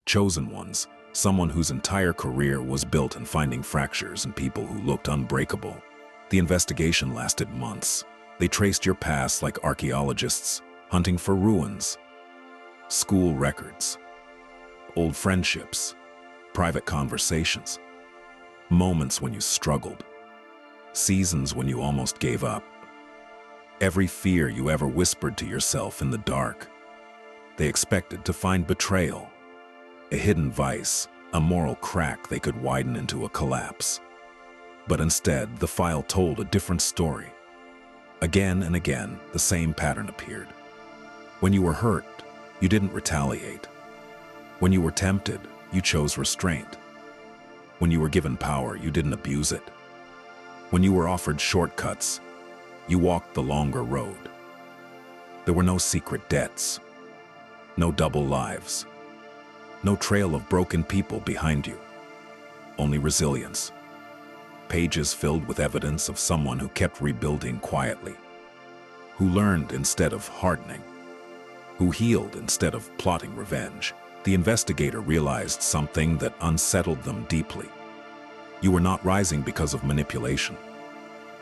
chosen ones, someone whose entire career was built on finding fractures in people who looked unbreakable. The investigation lasted months. They traced your past like archaeologists, hunting for ruins, school records, old friendships, private conversations, moments when you struggled, seasons when you almost gave up, every fear you ever whispered to yourself in the dark. They expected to find betrayal, a hidden vice, a moral crack they could widen into a collapse. But instead, the file told a different story. Again and again, the same pattern appeared. When you were hurt, you didn't retaliate. When you were tempted, you chose restraint. When you were given power, you didn't abuse it. When you were offered shortcuts, you walked the longer road. There were no secret debts, no double lives, no trail of broken people behind you, only resilience. Pages filled with evidence of someone who kept rebuilding quietly, who learned instead of hardening, who healed instead of plotting revenge. The investigator realized something that unsettled them deeply. You were not rising because of manipulation.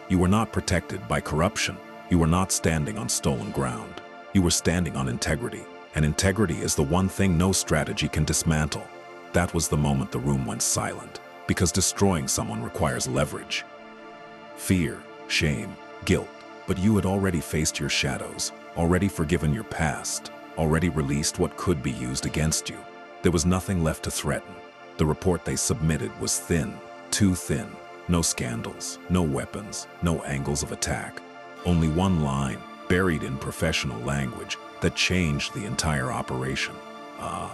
You were not protected by corruption. You were not standing on stolen ground. You were standing on integrity, and integrity is the one thing no strategy can dismantle. That was the moment the room went silent, because destroying someone requires leverage. Fear, shame, guilt. But you had already faced your shadows, already forgiven your past, already released what could be used against you. There was nothing left to threaten. The report they submitted was thin, too thin. No scandals, no weapons, no angles of attack. Only one line, buried in professional language, that changed the entire operation.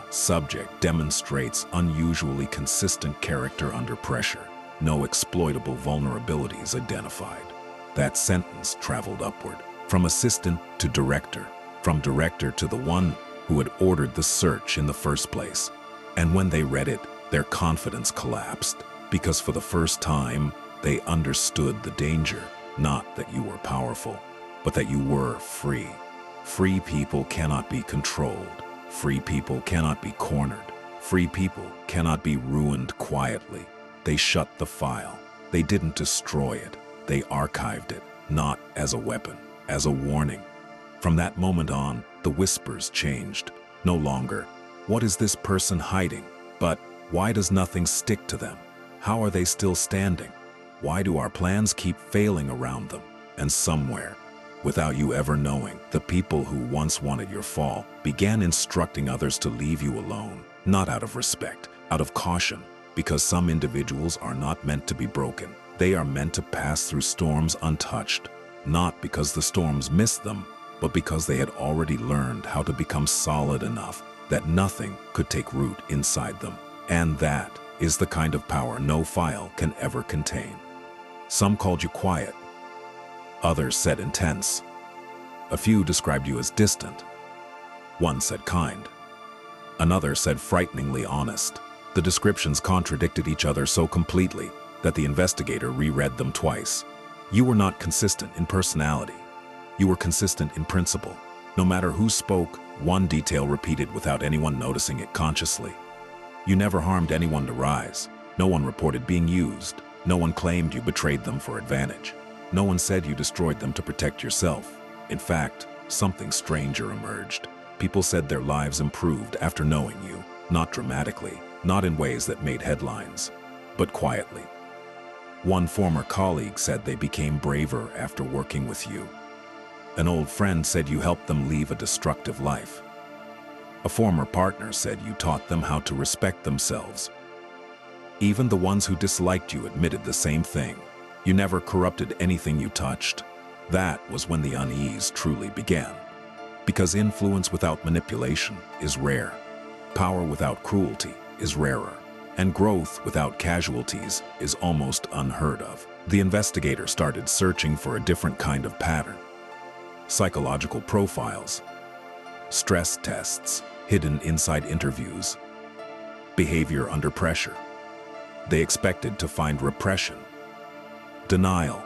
Subject demonstrates unusually consistent character under pressure. No exploitable vulnerabilities identified. That sentence traveled upward, from assistant to director, from director to the one who had ordered the search in the first place. And when they read it, their confidence collapsed, because for the first time, they understood the danger, not that you were powerful, but that you were free. Free people cannot be controlled. Free people cannot be cornered. Free people cannot be ruined quietly. They shut the file. They didn't destroy it. They archived it, not as a weapon, as a warning. From that moment on, the whispers changed. No longer, "What is this person hiding?" but "Why does nothing stick to them? How are they still standing? Why do our plans keep failing around them?" And somewhere, without you ever knowing, the people who once wanted your fall began instructing others to leave you alone, not out of respect, out of caution, because some individuals are not meant to be broken. They are meant to pass through storms untouched, not because the storms missed them, but because they had already learned how to become solid enough that nothing could take root inside them. And that is the kind of power no file can ever contain. Some called you quiet. Others said intense. A few described you as distant. One said kind. Another said frighteningly honest. The descriptions contradicted each other so completely that the investigator reread them twice. You were not consistent in personality. You were consistent in principle. No matter who spoke, one detail repeated without anyone noticing it consciously. You never harmed anyone to rise. No one reported being used. No one claimed you betrayed them for advantage. No one said you destroyed them to protect yourself. In fact, something stranger emerged. People said their lives improved after knowing you, not dramatically, not in ways that made headlines, but quietly. One former colleague said they became braver after working with you. An old friend said you helped them leave a destructive life. A former partner said you taught them how to respect themselves. Even the ones who disliked you admitted the same thing. You never corrupted anything you touched. That was when the unease truly began. Because influence without manipulation is rare. Power without cruelty is rarer. And growth without casualties is almost unheard of. The investigator started searching for a different kind of pattern. Psychological profiles, stress tests, hidden inside interviews, behavior under pressure. They expected to find repression, denial,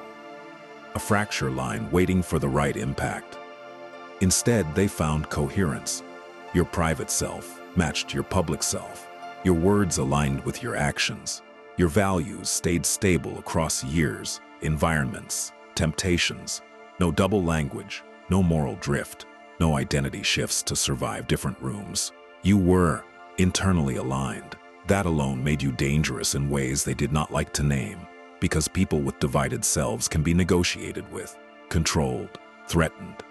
a fracture line waiting for the right impact. Instead, they found coherence. Your private self matched your public self. Your words aligned with your actions. Your values stayed stable across years, environments, temptations. No double language, no moral drift, no identity shifts to survive different rooms. You were internally aligned. That alone made you dangerous in ways they did not like to name, because people with divided selves can be negotiated with, controlled, threatened.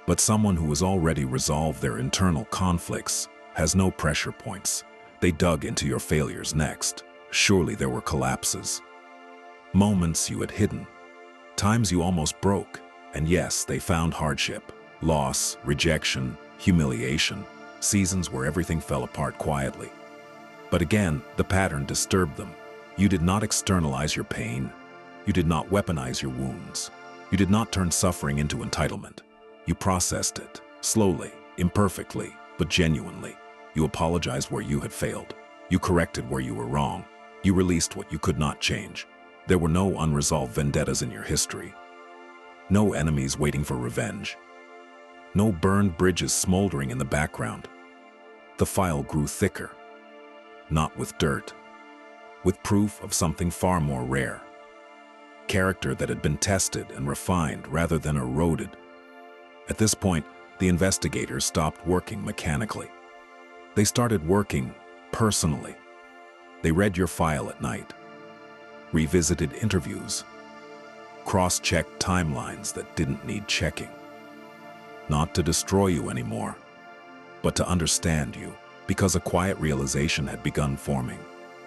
But someone who has already resolved their internal conflicts has no pressure points. They dug into your failures next. Surely there were collapses. Moments you had hidden. Times you almost broke. And yes, they found hardship, loss, rejection, humiliation, seasons where everything fell apart quietly. But again, the pattern disturbed them. You did not externalize your pain. You did not weaponize your wounds. You did not turn suffering into entitlement. You processed it, slowly, imperfectly, but genuinely. You apologized where you had failed. You corrected where you were wrong. You released what you could not change. There were no unresolved vendettas in your history. No enemies waiting for revenge. No burned bridges smoldering in the background. The file grew thicker. Not with dirt. With proof of something far more rare. Character that had been tested and refined rather than eroded. At this point, the investigators stopped working mechanically. They started working personally. They read your file at night, revisited interviews, cross-checked timelines that didn't need checking. Not to destroy you anymore, but to understand you, because a quiet realization had begun forming.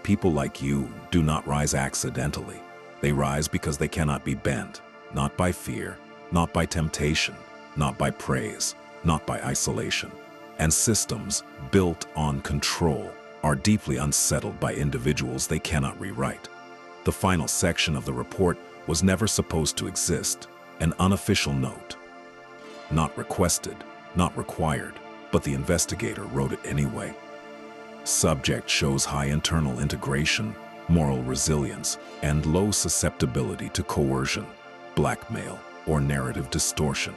People like you do not rise accidentally. They rise because they cannot be bent, not by fear, not by temptation, not by praise, not by isolation. And systems built on control are deeply unsettled by individuals they cannot rewrite. The final section of the report was never supposed to exist, an unofficial note. Not requested, not required, but the investigator wrote it anyway. Subject shows high internal integration, moral resilience, and low susceptibility to coercion, blackmail, or narrative distortion.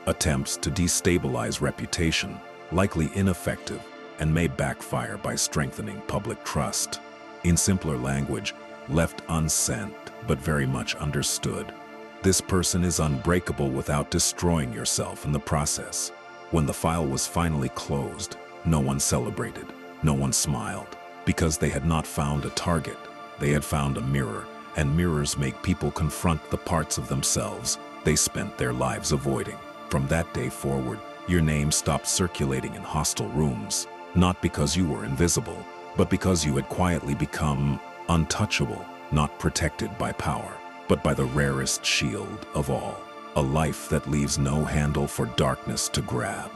Attempts to destabilize reputation, likely ineffective, and may backfire by strengthening public trust. In simpler language, left unsent, but very much understood. This person is unbreakable without destroying yourself in the process. When the file was finally closed, no one celebrated, no one smiled, because they had not found a target. They had found a mirror, and mirrors make people confront the parts of themselves they spent their lives avoiding. From that day forward, your name stopped circulating in hostile rooms, not because you were invisible, but because you had quietly become untouchable, not protected by power, but by the rarest shield of all, a life that leaves no handle for darkness to grab.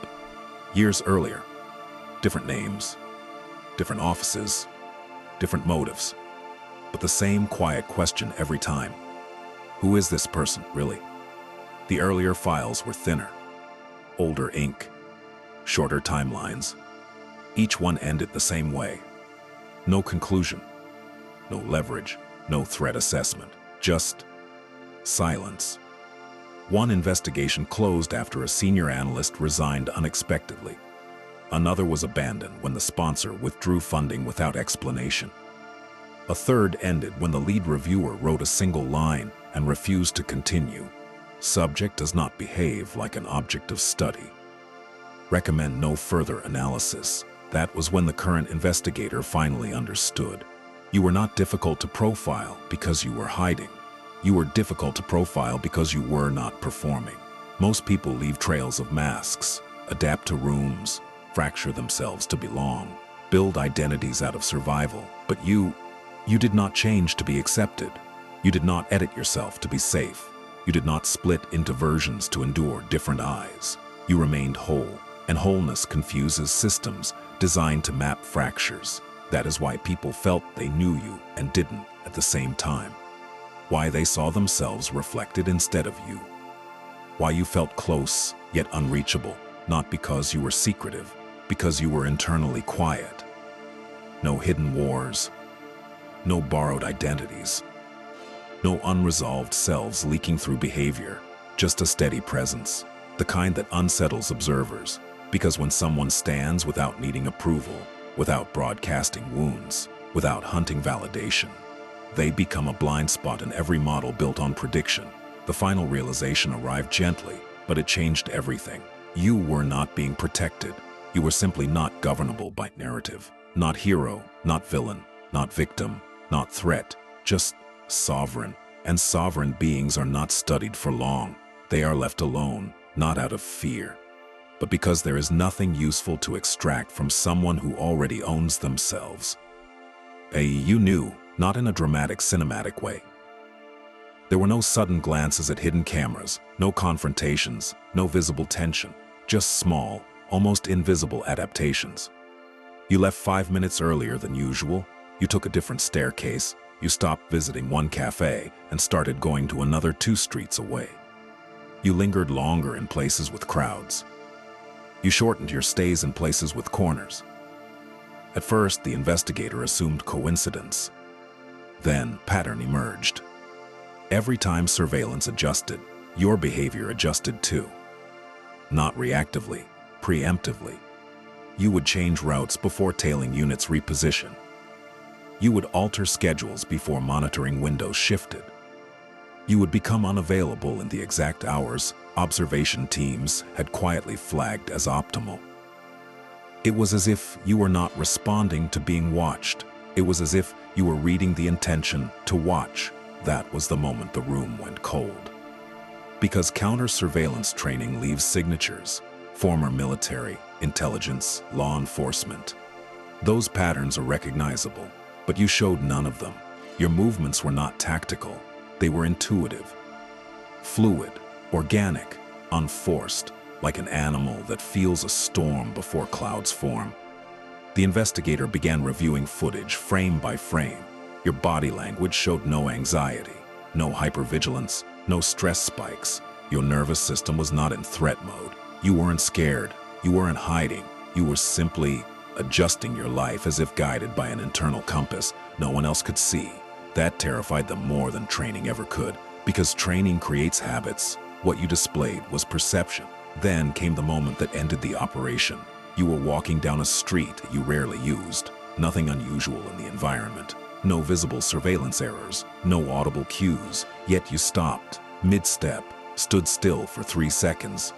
Years earlier, different names, different offices, different motives, but the same quiet question every time. Who is this person, really? The earlier files were thinner, older ink, shorter timelines. Each one ended the same way. No conclusion, no leverage, no threat assessment, just silence. One investigation closed after a senior analyst resigned unexpectedly. Another was abandoned when the sponsor withdrew funding without explanation. A third ended when the lead reviewer wrote a single line and refused to continue. Subject does not behave like an object of study. Recommend no further analysis. That was when the current investigator finally understood. You were not difficult to profile because you were hiding. You were difficult to profile because you were not performing. Most people leave trails of masks, adapt to rooms, fracture themselves to belong, build identities out of survival. But you did not change to be accepted. You did not edit yourself to be safe. You did not split into versions to endure different eyes. You remained whole, and wholeness confuses systems designed to map fractures. That is why people felt they knew you and didn't at the same time. Why they saw themselves reflected instead of you. Why you felt close, yet unreachable, not because you were secretive, because you were internally quiet. No hidden wars, no borrowed identities, no unresolved selves leaking through behavior, just a steady presence, the kind that unsettles observers, because when someone stands without needing approval, without broadcasting wounds, without hunting validation. They become a blind spot in every model built on prediction. The final realization arrived gently, but it changed everything. You were not being protected. You were simply not governable by narrative. Not hero, not villain, not victim, not threat, just sovereign. And sovereign beings are not studied for long. They are left alone, not out of fear, but because there is nothing useful to extract from someone who already owns themselves. You knew, not in a dramatic, cinematic way. There were no sudden glances at hidden cameras, no confrontations, no visible tension, just small, almost invisible adaptations. You left 5 minutes earlier than usual, you took a different staircase, you stopped visiting one cafe and started going to another 2 streets away. You lingered longer in places with crowds. You shortened your stays in places with corners. At first, the investigator assumed coincidence. Then, pattern emerged. Every time surveillance adjusted, your behavior adjusted too. Not reactively, preemptively. You would change routes before tailing units reposition. You would alter schedules before monitoring windows shifted. You would become unavailable in the exact hours observation teams had quietly flagged as optimal. It was as if you were not responding to being watched. It was as if you were reading the intention to watch. That was the moment the room went cold. Because counter-surveillance training leaves signatures, former military, intelligence, law enforcement. Those patterns are recognizable, but you showed none of them. Your movements were not tactical. They were intuitive, fluid, organic, unforced, like an animal that feels a storm before clouds form. The investigator began reviewing footage frame by frame. Your body language showed no anxiety, no hypervigilance, no stress spikes. Your nervous system was not in threat mode. You weren't scared. You weren't hiding. You were simply adjusting your life as if guided by an internal compass no one else could see. That terrified them more than training ever could, because training creates habits. What you displayed was perception. Then came the moment that ended the operation. You were walking down a street you rarely used. Nothing unusual in the environment. No visible surveillance errors. No audible cues. Yet you stopped, mid-step, stood still for 3 seconds.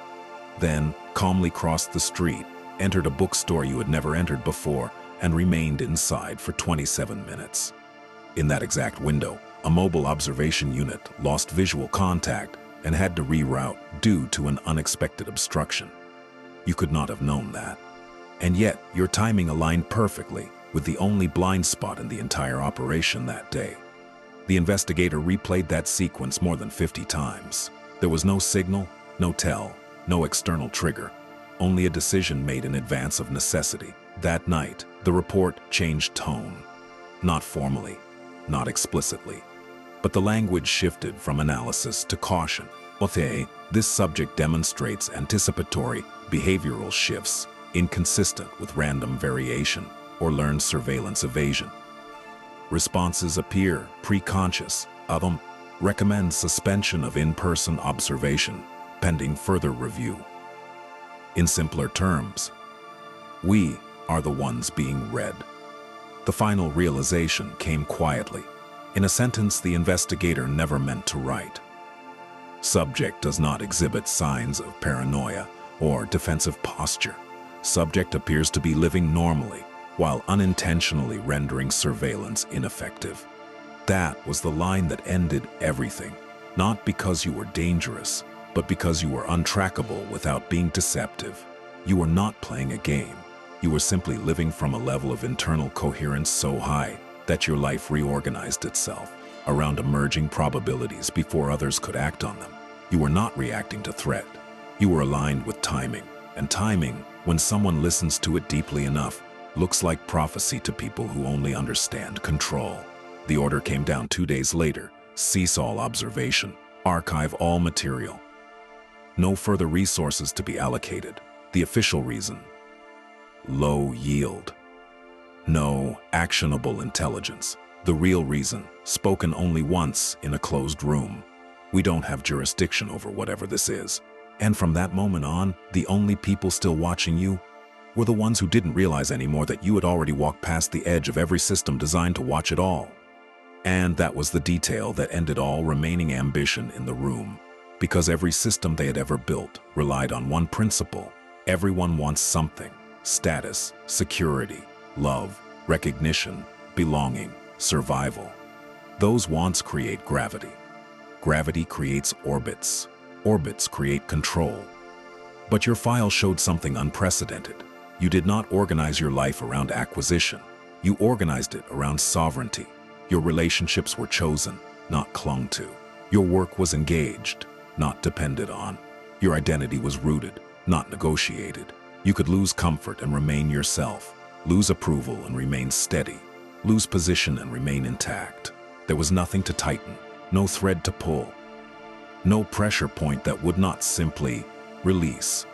Then calmly crossed the street, entered a bookstore you had never entered before, and remained inside for 27 minutes. In that exact window, a mobile observation unit lost visual contact and had to reroute due to an unexpected obstruction. You could not have known that. And yet, your timing aligned perfectly with the only blind spot in the entire operation that day. The investigator replayed that sequence more than 50 times. There was no signal, no tell, no external trigger, only a decision made in advance of necessity. That night, the report changed tone. Not formally, not explicitly, but the language shifted from analysis to caution. This subject demonstrates anticipatory behavioral shifts inconsistent with random variation or learned surveillance evasion. Responses appear pre-conscious. Recommend suspension of in-person observation pending further review. In simpler terms, we are the ones being read. The final realization came quietly, in a sentence the investigator never meant to write. Subject does not exhibit signs of paranoia or defensive posture. Subject appears to be living normally, while unintentionally rendering surveillance ineffective. That was the line that ended everything, not because you were dangerous, but because you were untrackable without being deceptive. You were not playing a game. You were simply living from a level of internal coherence so high that your life reorganized itself around emerging probabilities before others could act on them. You were not reacting to threat. You were aligned with timing, and timing, when someone listens to it deeply enough, looks like prophecy to people who only understand control. The order came down 2 days later. Cease all observation. Archive all material. No further resources to be allocated. The official reason: low yield. No actionable intelligence. The real reason, spoken only once in a closed room: we don't have jurisdiction over whatever this is. And from that moment on, the only people still watching you were the ones who didn't realize anymore that you had already walked past the edge of every system designed to watch it all. And that was the detail that ended all remaining ambition in the room, because every system they had ever built relied on one principle. Everyone wants something: status, security, love, recognition, belonging, survival. Those wants create gravity. Gravity creates orbits. Orbits create control. But your file showed something unprecedented. You did not organize your life around acquisition. You organized it around sovereignty. Your relationships were chosen, not clung to. Your work was engaged, not depended on. Your identity was rooted, not negotiated. You could lose comfort and remain yourself, lose approval and remain steady, lose position and remain intact. There was nothing to tighten, no thread to pull, no pressure point that would not simply release.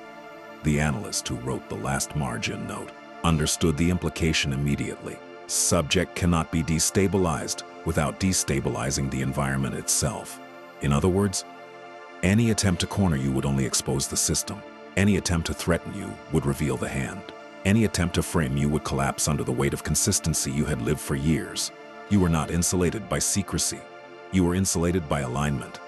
The analyst who wrote the last margin note understood the implication immediately. Subject cannot be destabilized without destabilizing the environment itself. In other words, any attempt to corner you would only expose the system. Any attempt to threaten you would reveal the hand. Any attempt to frame you would collapse under the weight of consistency you had lived for years. You were not insulated by secrecy. You were insulated by alignment.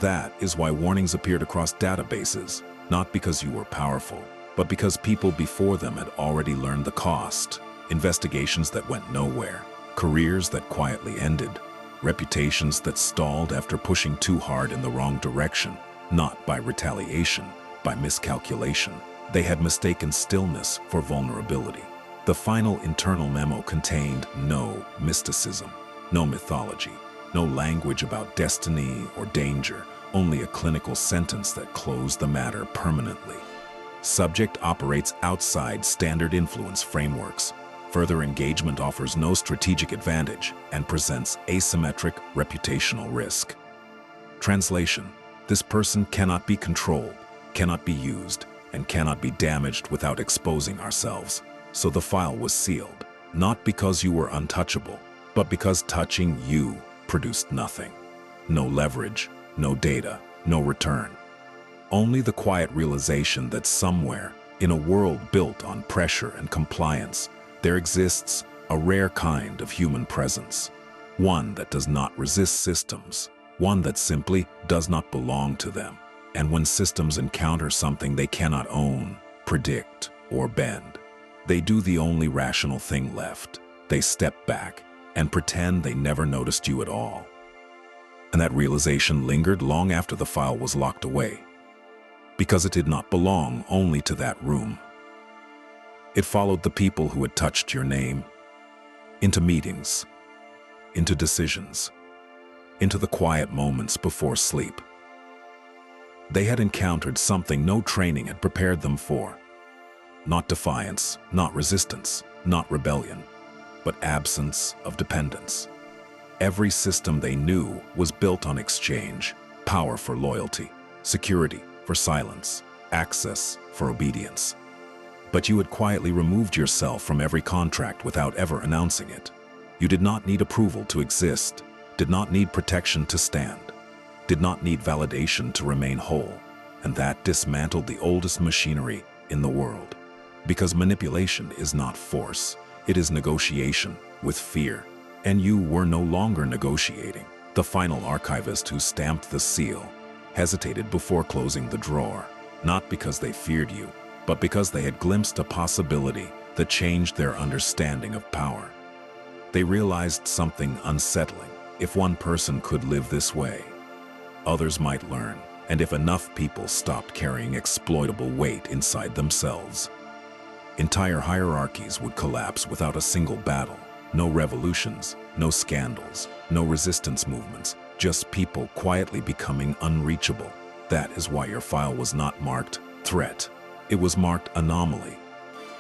That is why warnings appeared across databases, not because you were powerful, but because people before them had already learned the cost. Investigations that went nowhere, careers that quietly ended, reputations that stalled after pushing too hard in the wrong direction, not by retaliation, by miscalculation. They had mistaken stillness for vulnerability. The final internal memo contained no mysticism, no mythology, no language about destiny or danger, only a clinical sentence that closed the matter permanently. Subject operates outside standard influence frameworks. Further engagement offers no strategic advantage and presents asymmetric reputational risk. Translation: this person cannot be controlled, cannot be used, and cannot be damaged without exposing ourselves. So the file was sealed, not because you were untouchable, but because touching you produced nothing. No leverage, no data, no return. Only the quiet realization that somewhere, in a world built on pressure and compliance, there exists a rare kind of human presence. One that does not resist systems, one that simply does not belong to them. And when systems encounter something they cannot own, predict, or bend, they do the only rational thing left. They step back and pretend they never noticed you at all. And that realization lingered long after the file was locked away, because it did not belong only to that room. It followed the people who had touched your name, into meetings, into decisions, into the quiet moments before sleep. They had encountered something no training had prepared them for. Not defiance, not resistance, not rebellion, but absence of dependence. Every system they knew was built on exchange: power for loyalty, security for silence, access for obedience. But you had quietly removed yourself from every contract without ever announcing it. You did not need approval to exist, did not need protection to stand, did not need validation to remain whole, and that dismantled the oldest machinery in the world. Because manipulation is not force, it is negotiation with fear. And you were no longer negotiating. The final archivist who stamped the seal hesitated before closing the drawer, not because they feared you, but because they had glimpsed a possibility that changed their understanding of power. They realized something unsettling. If one person could live this way, others might learn, and if enough people stopped carrying exploitable weight inside themselves, entire hierarchies would collapse without a single battle. No revolutions, no scandals, no resistance movements, just people quietly becoming unreachable. That is why your file was not marked threat. It was marked anomaly.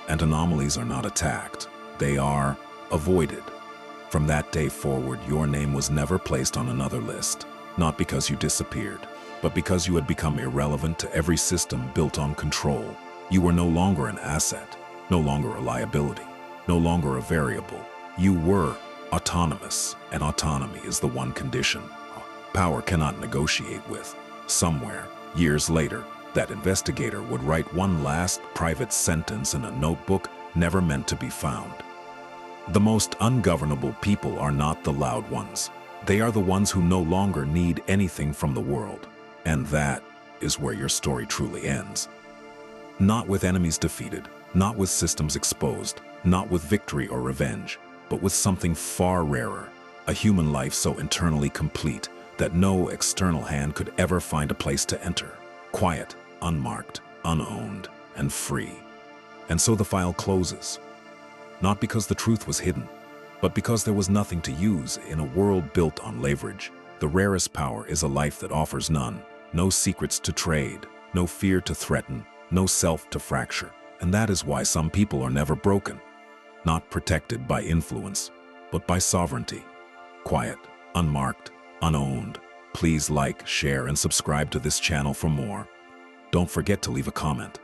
And anomalies are not attacked. They are avoided. From that day forward, your name was never placed on another list, not because you disappeared, but because you had become irrelevant to every system built on control. You were no longer an asset, no longer a liability, no longer a variable. You were autonomous, and autonomy is the one condition power cannot negotiate with. Somewhere, years later, That investigator would write one last private sentence in a notebook never meant to be found. The most ungovernable people are not the loud ones. They are the ones who no longer need anything from the world. And that is where your story truly ends. Not with enemies defeated, not with systems exposed, not with victory or revenge, but with something far rarer, a human life so internally complete that no external hand could ever find a place to enter. Quiet, unmarked, unowned, and free. And so the file closes. Not because the truth was hidden, but because there was nothing to use in a world built on leverage. The rarest power is a life that offers none, no secrets to trade, no fear to threaten, no self to fracture. And that is why some people are never broken, not protected by influence, but by sovereignty. Quiet, unmarked, unowned. Please like, share, and subscribe to this channel for more. Don't forget to leave a comment.